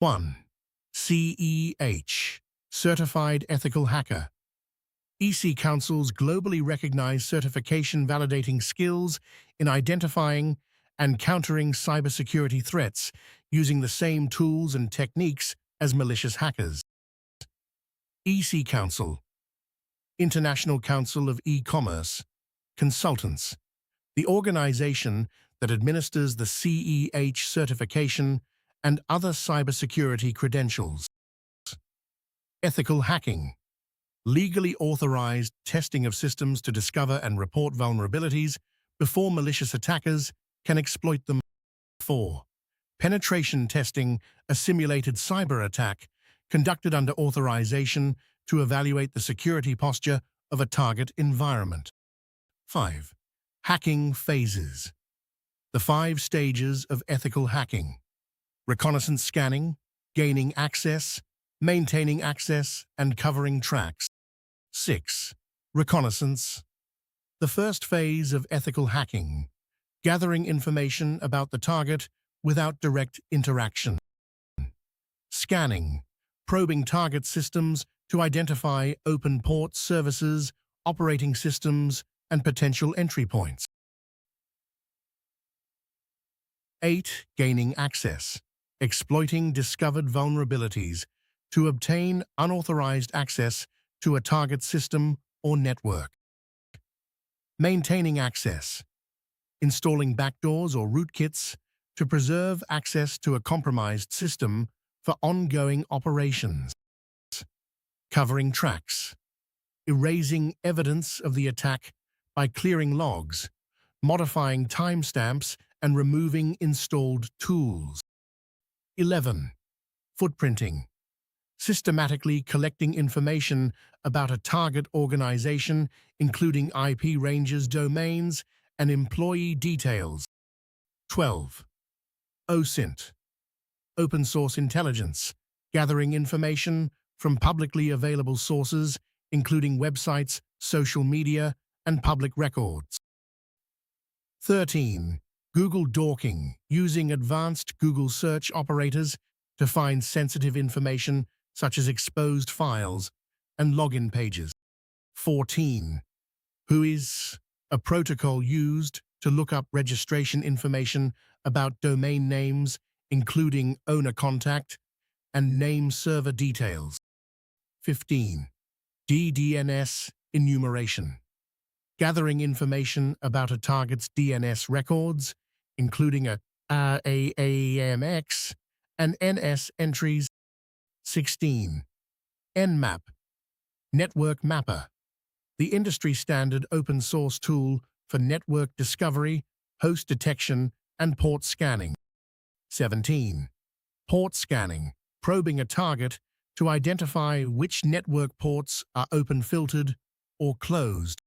1. CEH, Certified Ethical Hacker. EC-Council's globally recognized certification validating skills in identifying and countering cybersecurity threats using the same tools and techniques as malicious hackers. EC-Council, International Council of E-Commerce Consultants, the organization that administers the CEH certification and other cybersecurity credentials. Ethical hacking, legally authorized testing of systems to discover and report vulnerabilities before malicious attackers can exploit them. 4. Penetration testing, a simulated cyber attack conducted under authorization to evaluate the security posture of a target environment. 5. Hacking phases, the 5 stages of ethical hacking: reconnaissance scanning, gaining access, maintaining access, and covering tracks. 6. Reconnaissance, the first phase of ethical hacking, gathering information about the target without direct interaction. Scanning, probing target systems to identify open port services, operating systems, and potential entry points. 8. Gaining access, exploiting discovered vulnerabilities to obtain unauthorized access to a target system or network. Maintaining access, installing backdoors or rootkits to preserve access to a compromised system for ongoing operations. Covering tracks, erasing evidence of the attack by clearing logs, modifying timestamps, and removing installed tools. 11. Footprinting, systematically collecting information about a target organization, including IP ranges, domains, and employee details. 12. OSINT, open source intelligence, gathering information from publicly available sources, including websites, social media, and public records. 13. Google dorking, using advanced Google search operators to find sensitive information such as exposed files and login pages. 14. WHOIS, a protocol used to look up registration information about domain names, including owner contact and name server details. 15. DDNS enumeration, gathering information about a target's DNS records, including AAMX and NS entries. 16. Nmap, network mapper, the industry-standard open-source tool for network discovery, host detection, and port scanning. 17. Port scanning, probing a target to identify which network ports are open-filtered or closed.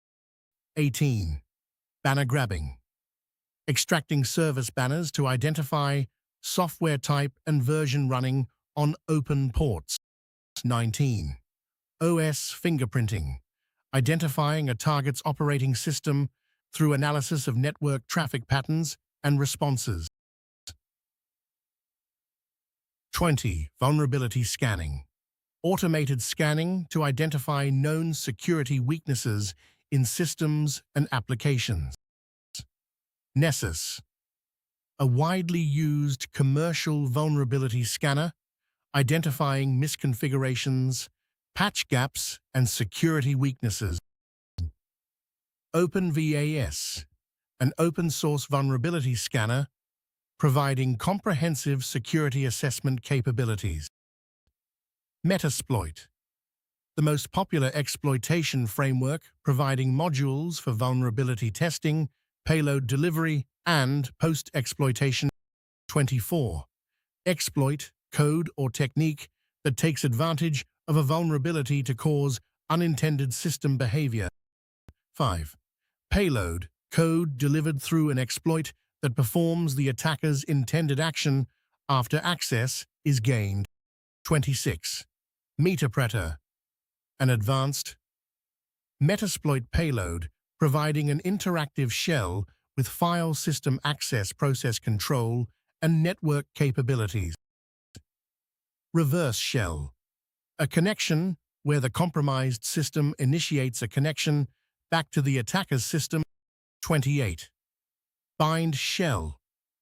18. Banner grabbing, extracting service banners to identify software type and version running on open ports. 19. OS fingerprinting, identifying a target's operating system through analysis of network traffic patterns and responses. 20. Vulnerability scanning, automated scanning to identify known security weaknesses in systems and applications. Nessus, a widely used commercial vulnerability scanner, identifying misconfigurations, patch gaps, and security weaknesses. OpenVAS, an open-source vulnerability scanner, providing comprehensive security assessment capabilities. Metasploit, the most popular exploitation framework providing modules for vulnerability testing, payload delivery, and post-exploitation. 24. Exploit, code or technique that takes advantage of a vulnerability to cause unintended system behavior. 5. Payload, code delivered through an exploit that performs the attacker's intended action after access is gained. 26. Metapreter, an advanced Metasploit payload providing an interactive shell with file system access, process control, and network capabilities. Reverse shell. A connection where the compromised system initiates a connection back to the attacker's system. 28. Bind shell.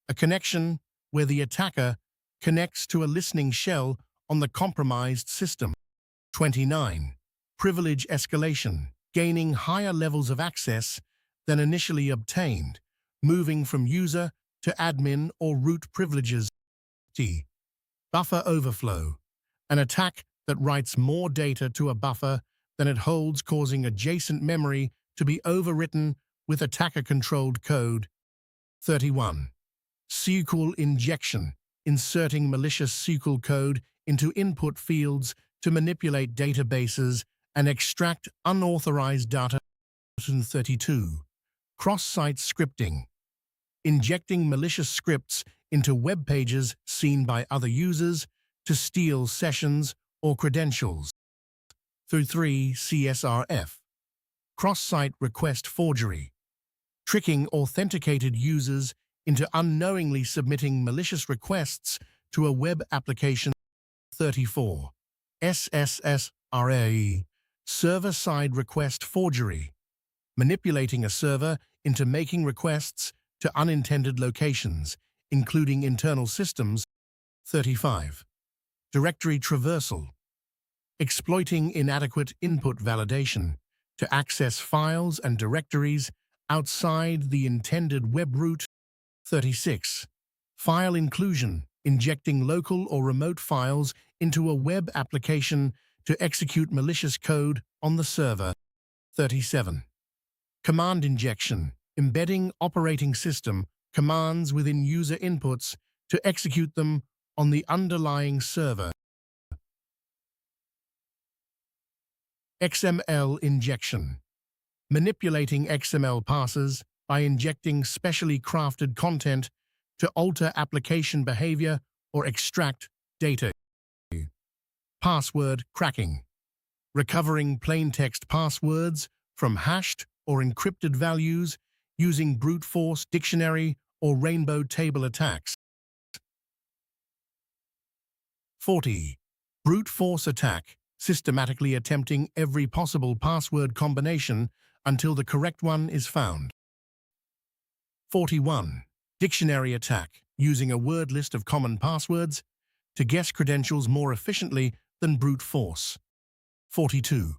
A connection where the attacker connects to a listening shell on the compromised system. 29. Privilege escalation. Gaining higher levels of access than initially obtained, moving from user to admin or root privileges. T. Buffer overflow. An attack that writes more data to a buffer than it holds, causing adjacent memory to be overwritten with attacker-controlled code. 31. SQL injection. Inserting malicious SQL code into input fields to manipulate databases and extract unauthorized data. 32. Cross-site scripting. Injecting malicious scripts into web pages seen by other users to steal sessions or credentials. 3. CSRF. Cross-site request forgery. Tricking authenticated users into unknowingly submitting malicious requests to a web application. 34. SSSRAE. Server-side request forgery. Manipulating a server into making requests to unintended locations, including internal systems. 35. Directory traversal. Exploiting inadequate input validation to access files and directories outside the intended web route. 36. File inclusion. Injecting local or remote files into a web application to execute malicious code on the server. 37. Command injection. Embedding operating system commands within user inputs to execute them on the underlying server. XML injection. Manipulating XML parsers by injecting specially crafted content to alter application behavior or extract data. Password cracking. Recovering plaintext passwords from hashed or encrypted values using brute force dictionary or rainbow table attacks. 40. Brute force attack. Systematically attempting every possible password combination until the correct one is found. 41. Dictionary attack. Using a word list of common passwords to guess credentials more efficiently than brute force. 42.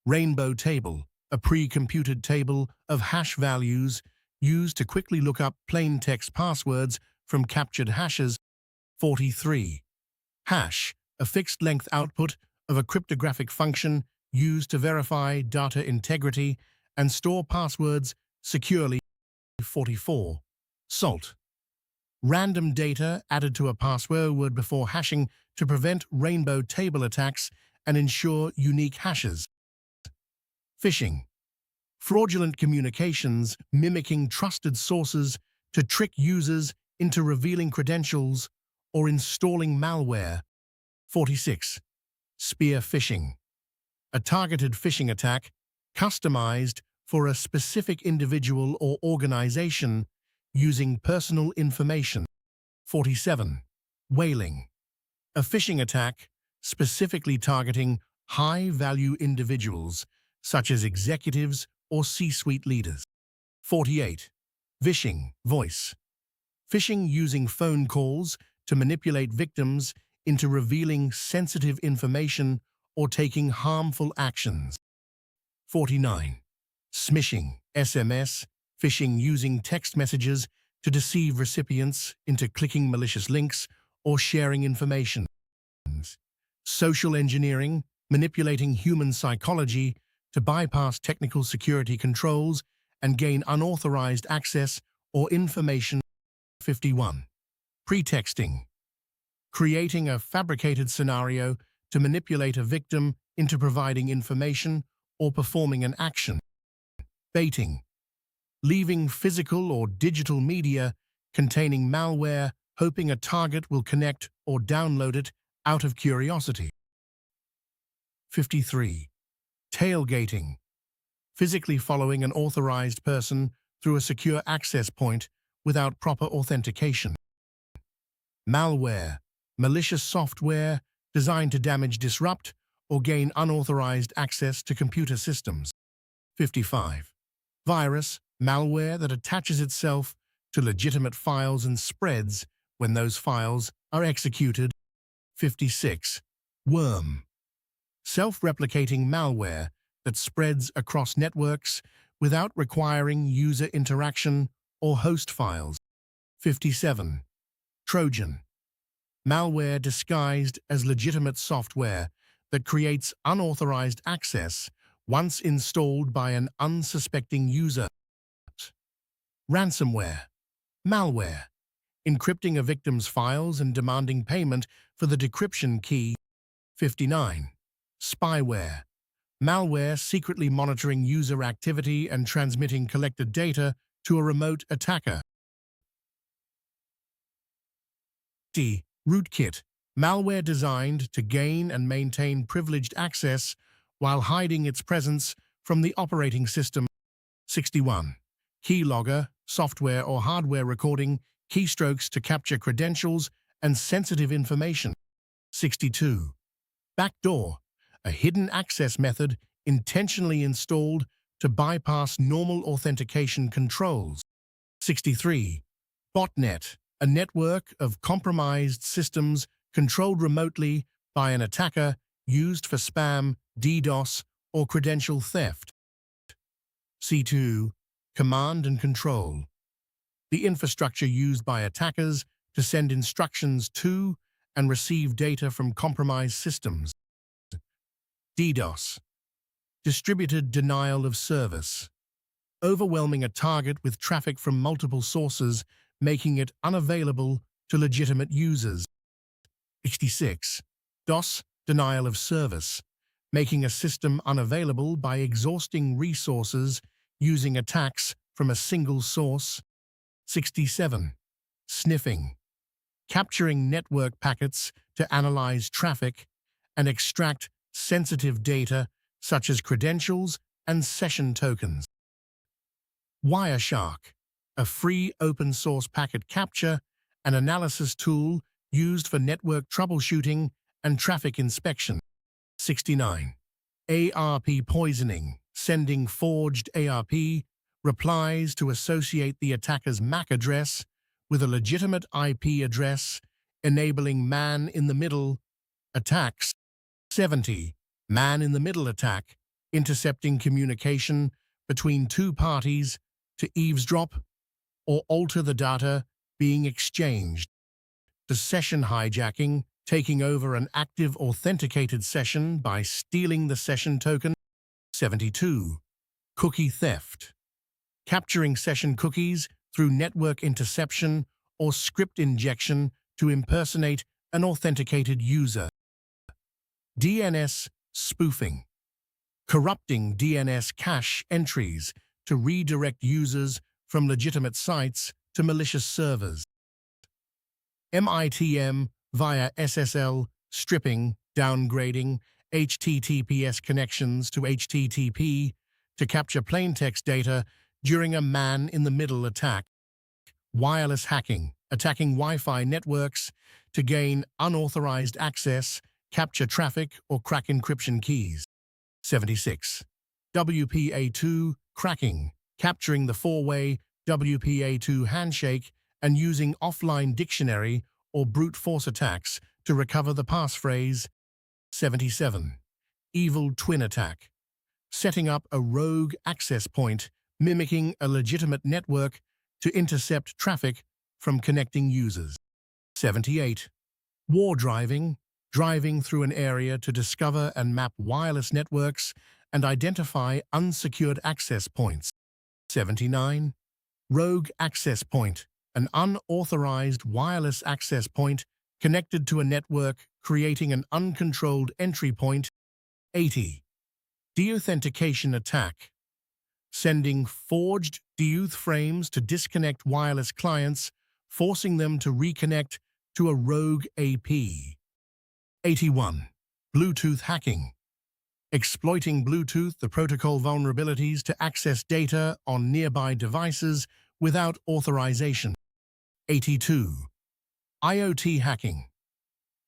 Rainbow table. A pre-computed table of hash values used to quickly look up plain text passwords from captured hashes. 43. Hash. A fixed-length output of a cryptographic function used to verify data integrity and store passwords securely. 44. Salt. Random data added to a password before hashing to prevent rainbow table attacks and ensure unique hashes. Phishing. Fraudulent communications mimicking trusted sources to trick users into revealing credentials or installing malware. 46. Spear phishing. A targeted phishing attack customized for a specific individual or organization using personal information. 47. Whaling. A phishing attack specifically targeting high-value individuals such as executives or C-suite leaders. 48. Vishing, voice. Phishing using phone calls to manipulate victims into revealing sensitive information or taking harmful actions. 49. Smishing, SMS, phishing using text messages to deceive recipients into clicking malicious links or sharing information. Social engineering, manipulating human psychology to bypass technical security controls and gain unauthorized access or information. 51. Pretexting. Creating a fabricated scenario to manipulate a victim into providing information or performing an action. Baiting. Leaving physical or digital media containing malware, hoping a target will connect or download it out of curiosity. 53. Tailgating. Physically following an authorized person through a secure access point without proper authentication. Malware. Malicious software designed to damage, disrupt, or gain unauthorized access to computer systems. 55. Virus, malware that attaches itself to legitimate files and spreads when those files are executed. 56. Worm, self-replicating malware that spreads across networks without requiring user interaction or host files. 57. Trojan, malware disguised as legitimate software that creates unauthorized access once installed by an unsuspecting user. Ransomware, malware, encrypting a victim's files and demanding payment for the decryption key. 59. Spyware, malware secretly monitoring user activity and transmitting collected data to a remote attacker. D. Rootkit, malware designed to gain and maintain privileged access while hiding its presence from the operating system. 61. Keylogger, software or hardware recording keystrokes to capture credentials and sensitive information. 62. Backdoor, a hidden access method intentionally installed to bypass normal authentication controls. 63. Botnet, a network of compromised systems controlled remotely by an attacker used for spam, DDoS, or credential theft. C2. Command and control, the infrastructure used by attackers to send instructions to and receive data from compromised systems. DDoS, distributed denial of service, overwhelming a target with traffic from multiple sources, making it unavailable to legitimate users. 66. DOS, denial of service, making a system unavailable by exhausting resources using attacks from a single source. 67. Sniffing, capturing network packets to analyze traffic and extract sensitive data such as credentials and session tokens. Wireshark, a free open-source packet capture and analysis tool used for network troubleshooting and traffic inspection. 69. ARP poisoning, sending forged ARP replies to associate the attacker's MAC address with a legitimate IP address, enabling man-in-the-middle attacks. 70. Man-in-the-middle attack, intercepting communication between two parties to eavesdrop or alter the data being exchanged. The session hijacking, taking over an active authenticated session by stealing the session token. 72. Cookie theft, capturing session cookies through network interception or script injection to impersonate an authenticated user. DNS spoofing, corrupting DNS cache entries to redirect users from legitimate sites to malicious servers. MITM via SSL, stripping, downgrading HTTPS connections to HTTP to capture plaintext data during a man-in-the-middle attack. Wireless hacking, attacking Wi-Fi networks to gain unauthorized access, capture traffic, or crack encryption keys. 76. WPA2 cracking, capturing the four-way WPA2 handshake and using offline dictionary or brute force attacks to recover the passphrase. 77. Evil twin attack, setting up a rogue access point, mimicking a legitimate network to intercept traffic from connecting users. 78. War driving, driving through an area to discover and map wireless networks and identify unsecured access points. 79. Rogue access point, an unauthorized wireless access point connected to a network, creating an uncontrolled entry point. 80. Deauthentication attack, sending forged deauth frames to disconnect wireless clients, forcing them to reconnect to a rogue AP. 81. Bluetooth hacking, exploiting Bluetooth, the protocol vulnerabilities to access data on nearby devices without authorization. 82. IoT hacking,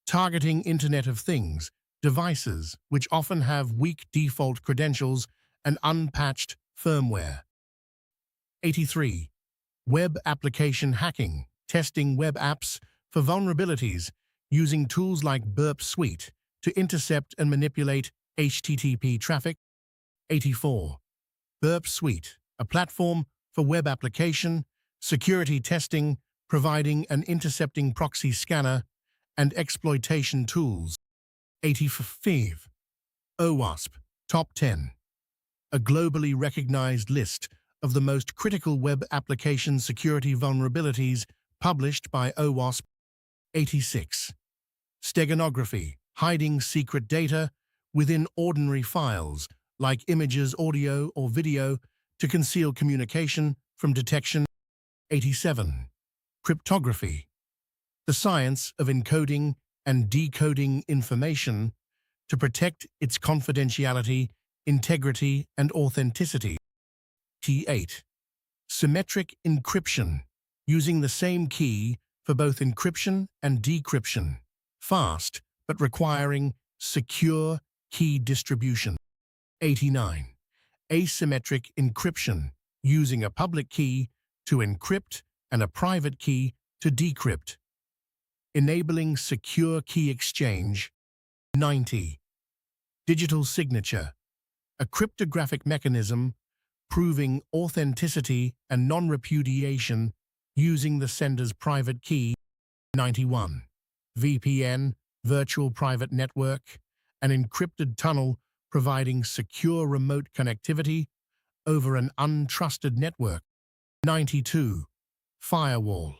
Targeting Internet of Things devices, which often have weak default credentials and unpatched firmware. 83. Web application hacking, testing web apps for vulnerabilities using tools like Burp Suite to intercept and manipulate HTTP traffic. 84. Burp Suite, a platform for web application security testing, providing and intercepting proxy scanner and exploitation tools. 85. OWASP Top 10, a globally recognized list of the most critical web application security vulnerabilities published by OWASP. 86. Steganography, hiding secret data within ordinary files, like images, audio, or video, to conceal communication from detection. 87. Cryptography, the science of encoding and decoding information to protect its confidentiality, integrity, and authenticity. T8. Symmetric encryption, using the same key for both encryption and decryption, fast but requiring secure key distribution. 89. Asymmetric encryption, using a public key to encrypt and a private key to decrypt, enabling secure key exchange. 90. Digital signature, a cryptographic mechanism proving authenticity and non-repudiation using the sender's private key. 91. VPN, virtual private network, an encrypted tunnel providing secure remote connectivity over an untrusted network. 92. Firewall,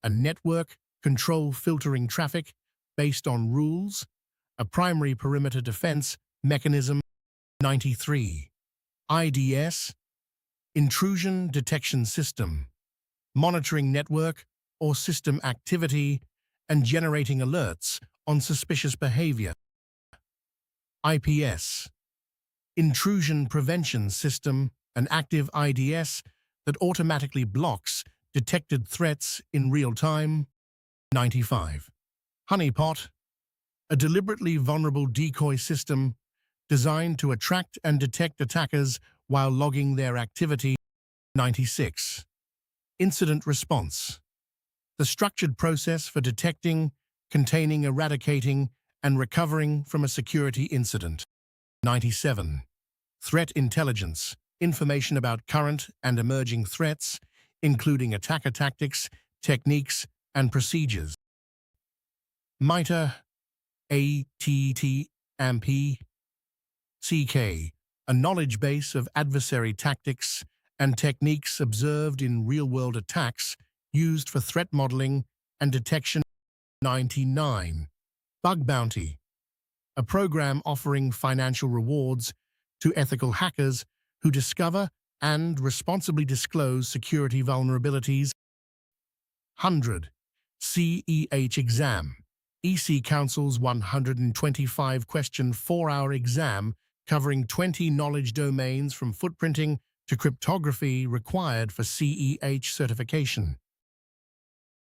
a network control filtering traffic based on rules, a primary perimeter defense mechanism. 93. IDS, intrusion detection system, monitoring network or system activity and generating alerts on suspicious behavior. IPS, intrusion prevention system, an active IDS that automatically blocks detected threats in real time. 95. Honeypot, a deliberately vulnerable decoy system designed to attract and detect attackers while logging their activity. 96. Incident response, the structured process for detecting, containing, eradicating, and recovering from a security incident. 97. Threat intelligence, information about current and emerging threats, including attacker tactics, techniques, and procedures. MITRE, ATT-AMP, CK, a knowledge base of adversary tactics and techniques observed in real-world attacks used for threat modeling and detection. 99. Bug Bounty, a program offering financial rewards to ethical hackers who discover and responsibly disclose security vulnerabilities. 100. CEH Exam, EC-Council's 125-question 4-hour exam covering 20 knowledge domains from footprinting to cryptography required for CEH certification.